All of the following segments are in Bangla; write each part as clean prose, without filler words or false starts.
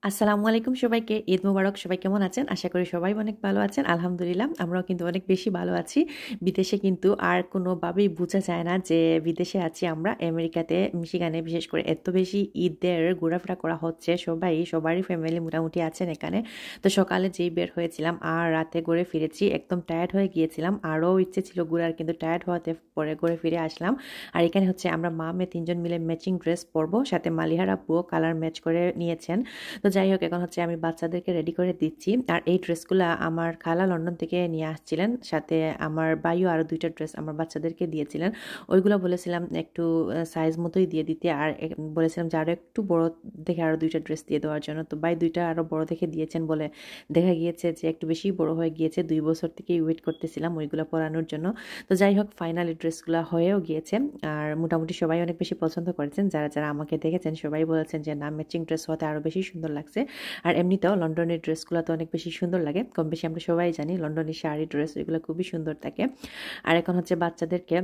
আসসালামু আলাইকুম সবাইকে। ঈদ মোবারক। সবাই কেমন আছেন? আশা করি সবাই অনেক ভালো আছেন। আলহামদুলিল্লাহ আমরাও কিন্তু অনেক বেশি ভালো আছি। বিদেশে কিন্তু আর কোনোভাবেই বোঝা যায় না যে বিদেশে আছি আমরা। আমেরিকাতে মিশিগানে বিশেষ করে এত বেশি ঈদের ঘোরাফেরা করা হচ্ছে। সবারই ফ্যামিলি মোটামুটি আছেন এখানে। তো সকালে যেই বের হয়েছিলাম আর রাতে ঘুরে ফিরেছি। একদম টায়ার্ড হয়ে গিয়েছিলাম। আরও ইচ্ছে ছিল ঘোরার, কিন্তু টায়ার্ড হওয়াতে পরে ঘুরে ফিরে আসলাম। আর এখানে হচ্ছে আমরা মা মেয়ে তিনজন মিলে ম্যাচিং ড্রেস পরবো। সাথে মালিহার আব্বুও কালার ম্যাচ করে নিয়েছেন। তো যাই হোক, এখন হচ্ছে আমি বাচ্চাদেরকে রেডি করে দিচ্ছি। আর এই ড্রেসগুলো আমার খালা লন্ডন থেকে নিয়ে আসছিলেন, সাথে আমার ভাইও আরও দুইটা ড্রেস আমার বাচ্চাদেরকে দিয়েছিলেন। ওইগুলো বলেছিলাম একটু সাইজ মতোই দিয়ে দিতে, আর বলেছিলাম যে আরও একটু বড় দেখে আরও দুইটা ড্রেস দিয়ে দেওয়ার জন্য। তো ভাই দুইটা আরও বড় দেখে দিয়েছেন বলে দেখা গিয়েছে যে একটু বেশি বড় হয়ে গিয়েছে। 2 বছর থেকেই ওয়েট করতেছিলাম ওইগুলো পরানোর জন্য। তো যাই হোক, ফাইনালি ড্রেসগুলো হয়েও গিয়েছে। আর মোটামুটি সবাই অনেক বেশি পছন্দ করেছেন। যারা যারা আমাকে দেখেছেন সবাই বলেছেন যে না, ম্যাচিং ড্রেস হতে আরও বেশি সুন্দর লাগছে। আর এমনিতেও লন্ডনের ড্রেসগুলো তো অনেক বেশি সুন্দর লাগে। কম বেশি আমরা সবাই জানি লন্ডনের শাড়ি ড্রেস এগুলো খুবই সুন্দর থাকে। আর এখন হচ্ছে বাচ্চাদেরকে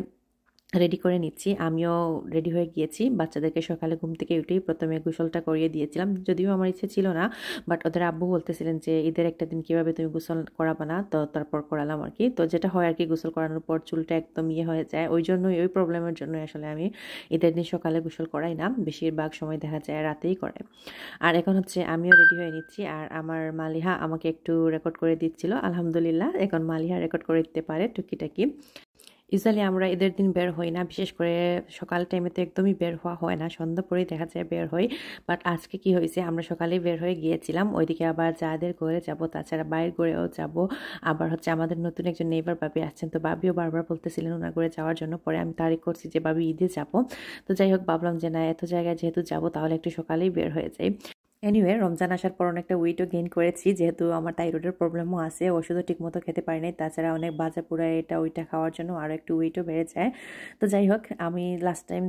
রেডি করে নিচ্ছি। আমিও রেডি হয়ে গিয়েছি। বাচ্চাদেরকে সকালে ঘুম থেকে উঠেই প্রথমে গোসলটা করিয়ে দিয়েছিলাম, যদিও আমার ইচ্ছে ছিল না, বাট ওদের আব্বু বলতেছিলেন যে ঈদের একটা দিন কিভাবে তুমি গোসল করাবা না, তো তারপর করালাম আর কি। তো যেটা হয় আর কি, গোসল করানোর পর চুলটা একদম হয়ে যায়, ওই জন্যই ওই প্রবলেমের জন্যই আসলে আমি ঈদের দিন সকালে গোসল করাই না, বেশিরভাগ সময় দেখা যায় রাতেই করে। আর এখন হচ্ছে আমিও রেডি হয়ে নিচ্ছি। আর আমার মালিহা আমাকে একটু রেকর্ড করে দিচ্ছিল। আলহামদুলিল্লাহ এখন মালিহা রেকর্ড করে দিতে পারে টুকিটাকি। ইউজুয়ালি আমরা ঈদের দিন বের হই না, বিশেষ করে সকাল টাইমে তো একদমই বের হওয়া হয় না, সন্ধ্যা পরেই দেখা যায় বের হই। বাট আজকে কি হয়েছে, আমরা সকালেই বের হয়ে গিয়েছিলাম। ওইদিকে আবার যাদের ঘরে যাব, তাছাড়া বাইরের ঘরেও যাব। আবার হচ্ছে আমাদের নতুন একজন নেইবার ভাবি আসছেন, তো ভাবিও বারবার বলতেছিলেন ওনার ঘরে যাওয়ার জন্য। পরে আমি তারিখ করছি যে ভাবি ঈদে যাব। তো যাই হোক, ভাবলাম যে না, এত জায়গায় যেহেতু যাব তাহলে একটু সকালেই বের হয়ে যাই। এনিওয়ে, রমজান আসার পর অনেকটা ওয়েটও গেইন করেছি, যেহেতু আমার থাইরয়েডের প্রবলেমও আছে, ওষুধও ঠিকমতো খেতে পারি নাই, তাছাড়া অনেক বাজা পোড়া এটা ওইটা খাওয়ার জন্য আরও একটু ওয়েটও বেড়ে যায়। তো যাই হোক, আমি লাস্ট টাইম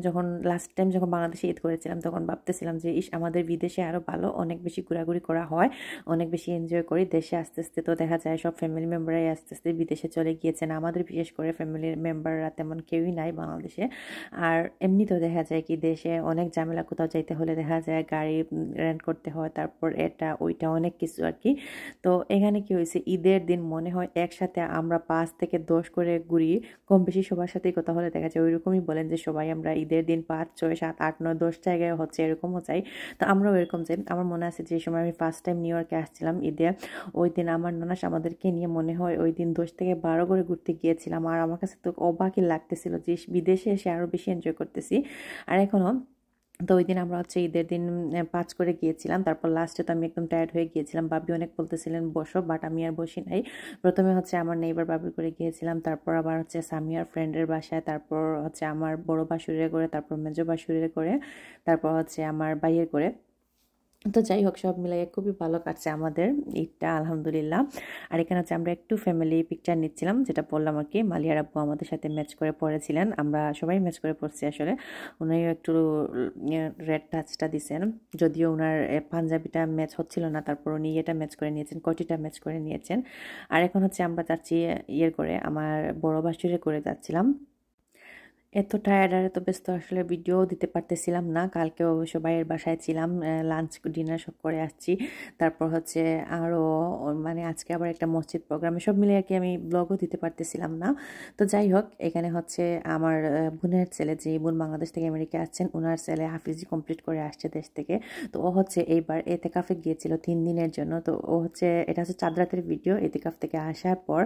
যখন বাংলাদেশে ঈদ করেছিলাম তখন ভাবতেছিলাম যে আমাদের বিদেশে আরও ভালো, অনেক বেশি ঘোরাঘুরি করা হয়, অনেক বেশি এনজয় করি। দেশে আস্তে আস্তে তো দেখা যায় সব ফ্যামিলি মেম্বাররাই আস্তে আস্তে বিদেশে চলে গিয়েছেন, আমাদের বিশেষ করে ফ্যামিলির মেম্বাররা তেমন কেউই নাই বাংলাদেশে। আর এমনিতেও দেখা যায় কি, দেশে অনেক ঝামেলা, কোথাও যাইতে হলে দেখা যায় গাড়ি রেন্ট করতে হয়, তারপর এটা ওইটা অনেক কিছু আর কি। তো এখানে কি হয়েছে, ঈদের দিন মনে হয় একসাথে আমরা 5 থেকে 10 করে ঘুরি। কম বেশি সবার সাথেই কথা হলে দেখা যায় ওইরকমই বলেন যে সবাই আমরা ঈদের দিন 5, 6, 7, 8, 9, 10 জায়গায় হচ্ছে এরকমও যাই। তো আমরাও এরকম যাই। আমার মনে আছে যে সময় আমি ফার্স্ট টাইম নিউ ইয়র্কে আসছিলাম ঈদে, ওই দিন আমার নানাস আমাদেরকে নিয়ে মনে হয় ওই দিন 10 থেকে 12 করে ঘুরতে গিয়েছিলাম। আর আমার কাছে তো অবাকই লাগতেছিল যে বিদেশে এসে আরও বেশি এনজয় করতেছি। আর এখনও তো ওই দিন আমরা হচ্ছে ঈদের দিন 5 করে গিয়েছিলাম। তারপর লাস্টে তো আমি একদম টায়ার্ড হয়ে গিয়েছিলাম, বাবি অনেক বলতেছিলেন বসো, বাট আমি আর বসি নাই। প্রথমে হচ্ছে আমার নেইবার বাবির করে গিয়েছিলাম, তারপর আবার হচ্ছে সামিয়ার ফ্রেন্ডের বাসায়, তারপর হচ্ছে আমার বড় বাসুরের করে, তারপর মেজো বাসুরের করে, তারপর হচ্ছে আমার ভাইয়ের করে। তো যাই হোক, সব মিলিয়ে খুবই ভালো কাটছে আমাদের ঈদটা, আলহামদুলিল্লাহ। আর এখানে হচ্ছে আমরা একটু ফ্যামিলি পিকচার নিচ্ছিলাম, যেটা বললাম আর কি। মালিয়ার আব্বু আমাদের সাথে ম্যাচ করে পড়েছিলেন, আমরা সবাই ম্যাচ করে পড়ছি আসলে। উনিও একটু রেড টাচটা দিছেন, যদিও ওনার পাঞ্জাবিটা ম্যাচ হচ্ছিল না, তারপর উনি এটা ম্যাচ করে নিয়েছেন, কটিটা ম্যাচ করে নিয়েছেন। আর এখন হচ্ছে আমরা যাচ্ছি ইয়ের করে, আমার বড় বাসুরে করে যাচ্ছিলাম। এত টায়ার্ড আর এত ব্যস্ত আসলে ভিডিও দিতে পারতেছিলাম না। কালকেও অবশ্য ভাইয়ের বাসায় ছিলাম, লাঞ্চ ডিনার সব করে আসছি। তারপর হচ্ছে আরও মানে আজকে আবার একটা মসজিদ প্রোগ্রামে, সব মিলে আর কি আমি ব্লগও দিতে পারতেছিলাম না। তো যাই হোক, এখানে হচ্ছে আমার বোনের ছেলে, যে বোন বাংলাদেশ থেকে আমেরিকা আসছেন, ওনার ছেলে হাফিজি কমপ্লিট করে আসছে দেশ থেকে। তো ও হচ্ছে এইবার এতেকাফে গিয়েছিল 3 দিনের জন্য। তো ও হচ্ছে, এটা হচ্ছে 4 রাতের ভিডিও। এতেকাফ থেকে আসার পর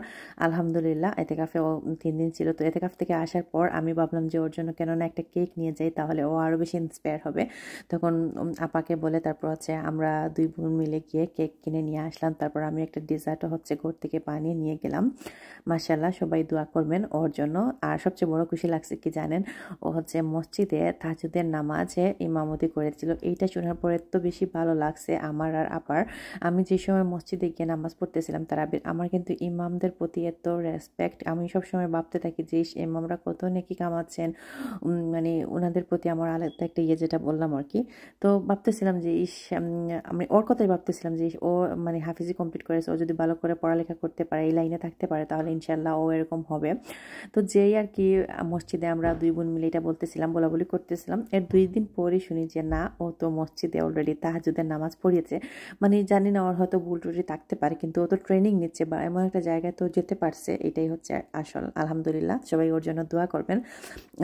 আলহামদুলিল্লাহ এতেকাফে ও 3 দিন ছিল। তো এতেকাফ থেকে আসার পর আমি ভাবলাম যে ওর জন্য কেননা একটা কেক নিয়ে যাই, তাহলে ও আরও বেশি ইন্সপায়ার হবে। তখন আপাকে বলে তারপর হচ্ছে আমরা 2 বোন মিলে গিয়ে কেক কিনে নিয়ে আসলাম। তারপর আমি একটা ডেজার্টও হচ্ছে ঘর থেকে বানিয়ে নিয়ে গেলাম। মাশাআল্লাহ, সবাই দোয়া করবেন ওর জন্য। আর সবচেয়ে বড় খুশি লাগছে কি জানেন, ও হচ্ছে মসজিদে তাহাজ্জুদের নামাজে ইমামতি করেছিল। এইটা শোনার পর এত বেশি ভালো লাগছে আমার আর আপার। আমি যে সময় মসজিদে গিয়ে নামাজ পড়তেছিলাম তারাবির, আমার কিন্তু ইমামদের প্রতি এত রেসপেক্ট। আমি সবসময় ভাবতে থাকি যে ইমামরা কত নেকি কামাচ্ছে, আছেন, মানে ওনাদের প্রতি আমার আলাদা একটা ইয়ে যেটা বললাম আর কি। তো ভাবতেছিলাম যে আমি ওর কথাই ভাবতেছিলাম যে ও মানে হাফিজি কমপ্লিট করেছে, ও যদি ভালো করে পড়ালেখা করতে পারে, এই লাইনে থাকতে পারে, তাহলে ইনশাল্লাহ ও এরকম হবে। তো যেই আর কি মসজিদে আমরা 2 বোন মিলে এটা বলতেছিলাম, বলাবলি করতেছিলাম, এর 2 দিন পরই শুনি যে না, ও তো মসজিদে অলরেডি তাহাজ্জুদের নামাজ পড়িয়েছে। মানে জানি না, ওর হয়তো ভুল টুটি থাকতে পারে, কিন্তু ও তো ট্রেনিং নিচ্ছে বা এমন একটা জায়গায় তো যেতে পারছে, এটাই হচ্ছে আসল। আলহামদুলিল্লাহ, সবাই ওর জন্য দোয়া করবেন।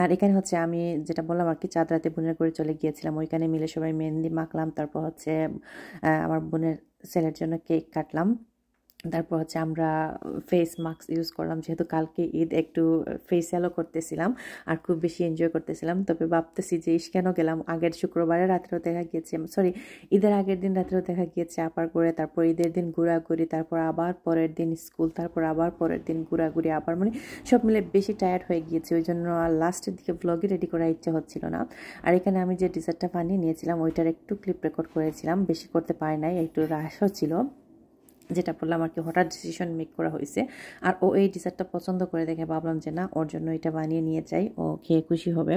আর এখানে হচ্ছে আমি যেটা বললাম আর কি, চাঁদ রাতে বোনের করে চলে গিয়েছিলাম, ওইখানে মিলে সবাই মেহেন্দি মাখলাম, তারপর হচ্ছে আমার বোনের ছেলের জন্য কেক কাটলাম, তারপর হচ্ছে আমরা ফেস মাস্ক ইউজ করলাম, যেহেতু কালকে ঈদ, একটু ফেসিয়ালও করতেছিলাম আর খুব বেশি এনজয় করতেছিলাম। তবে ভাবতেছি যে কেন গেলাম, আগের শুক্রবারে রাত্রেও দেখা গিয়েছে, সরি ঈদের আগের দিন রাত্রেও দেখা গিয়েছে আপার করে, তারপর ঈদের দিন ঘোরাঘুরি, তারপর আবার পরের দিন স্কুল, তারপর আবার পরের দিন ঘোরাঘুরি, আবার মানে সব মিলে বেশি টায়ার্ড হয়ে গিয়েছে, ওই জন্য আর লাস্টের দিকে ব্লগে রেডি করার ইচ্ছা হচ্ছিল না। আর এখানে আমি যে ডিজার্টটা বানিয়ে নিয়েছিলাম ওইটার একটু ক্লিপ রেকর্ড করেছিলাম, বেশি করতে পারি নাই, একটু রাশও ছিল, যেটা বললাম আর কি, হঠাৎ ডিসিশন মেক করা হয়েছে। আর ও এই ডিজার্টটা পছন্দ করে দেখে ভাবলাম যে না, ওর জন্য এটা বানিয়ে নিয়ে যাই, ও খেয়ে খুশি হবে।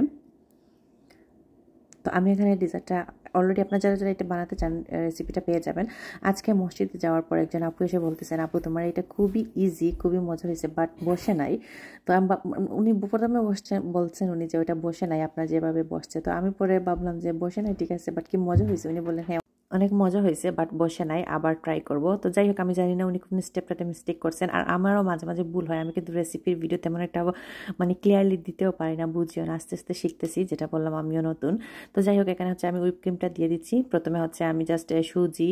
তো আমি এখানে ডিজার্টটা অলরেডি, আপনার যারা যারা এটা বানাতে চান রেসিপিটা পেয়ে যাবেন। আজকে মসজিদে যাওয়ার পর একজন আপু এসে বলতেছেন, আপু তোমার এটা খুবই ইজি, খুবই মজা হয়েছে, বাট বসে নাই। তো আমি উনি প্রথমে বলছেন উনি যে ওটা বসে নাই, আপনার যেভাবে বসছে। তো আমি পরে ভাবলাম যে বসে নাই ঠিক আছে, বাট কি মজা হয়েছে। উনি বললেন হ্যাঁ অনেক মজা হয়েছে, বাট বসে নাই, আবার ট্রাই করব। তো যাই হোক, আমি জানি না উনি কোন স্টেপটাতে মিস্টেক করছেন, আর আমারও মাঝে মাঝে ভুল হয়, আমি কিন্তু রেসিপির ভিডিও তেমন একটা মানে ক্লিয়ারলি দিতেও পারি না, বুঝিও না, আস্তে আস্তে শিখতেছি, যেটা বললাম আমিও নতুন। তো যাই হোক, এখানে হচ্ছে আমি হুইপ ক্রিমটা দিয়ে দিচ্ছি। প্রথমে হচ্ছে আমি জাস্ট সুজি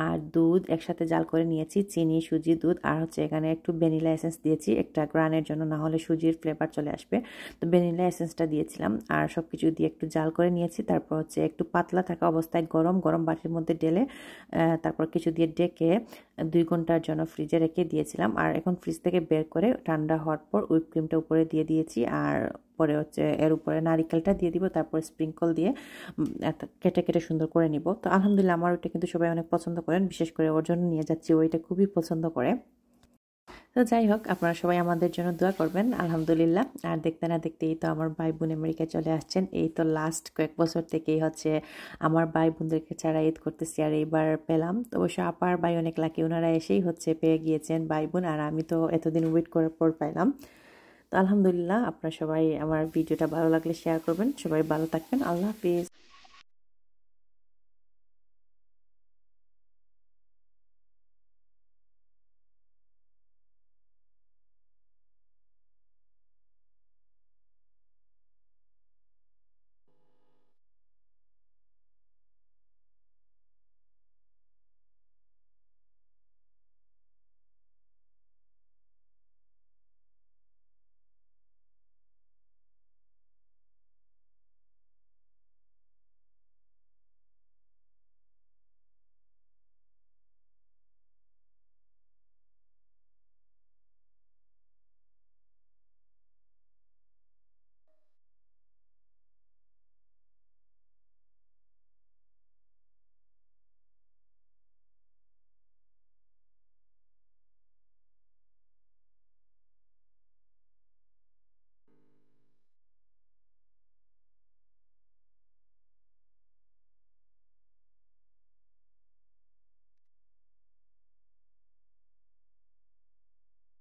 আর দুধ একসাথে জাল করে নিয়েছি, চিনি, সুজি, দুধ, আর হচ্ছে এখানে একটু ভ্যানিলা এসেন্স দিয়েছি একটা গ্রানের জন্য, না হলে সুজির ফ্লেভার চলে আসবে। তো ভ্যানিলা এসেন্সটা দিয়েছিলাম, আর সব কিছু দিয়ে একটু জাল করে নিয়েছি। তারপর হচ্ছে একটু পাতলা থাকা অবস্থায় গরম গরম বাটির মধ্যে ঢেলে তারপর কিছু দিয়ে ডেকে 2 ঘন্টার জন্য ফ্রিজে রেখে দিয়েছিলাম। আর এখন ফ্রিজ থেকে বের করে ঠান্ডা হওয়ার পর হুইপ ক্রিমটা উপরে দিয়ে দিয়েছি, আর পরে হচ্ছে এর উপরে নারিকেলটা দিয়ে দিব, তারপর স্প্রিঙ্কল দিয়ে কেটে কেটে সুন্দর করে নিব। তো আলহামদুলিল্লাহ, আমার ওইটা কিন্তু সবাই অনেক পছন্দ করেন, বিশেষ করে ওর জন্য নিয়ে যাচ্ছি, ওইটা খুবই পছন্দ করে। তো যাই হোক, আপনারা সবাই আমাদের জন্য দোয়া করবেন। আলহামদুলিল্লাহ। আর দেখতে না দেখতেই তো আমার ভাই বোন আমেরিকায় চলে আসছেন। এই তো লাস্ট কয়েক বছর থেকেই হচ্ছে আমার ভাই বোনদেরকে ছাড়া ঈদ করতেছি, আর এইবার পেলাম। তো অবশ্য আপার ভাই অনেক লাকি, ওনারা এসেই হচ্ছে পেয়ে গিয়েছেন ভাই বোন, আর আমি তো এতদিন ওয়েট করার পর পাইলাম। তো আলহামদুলিল্লাহ, আপনারা সবাই আমার ভিডিওটা ভালো লাগলে শেয়ার করবেন। সবাই ভালো থাকবেন। আল্লাহ হাফিজ।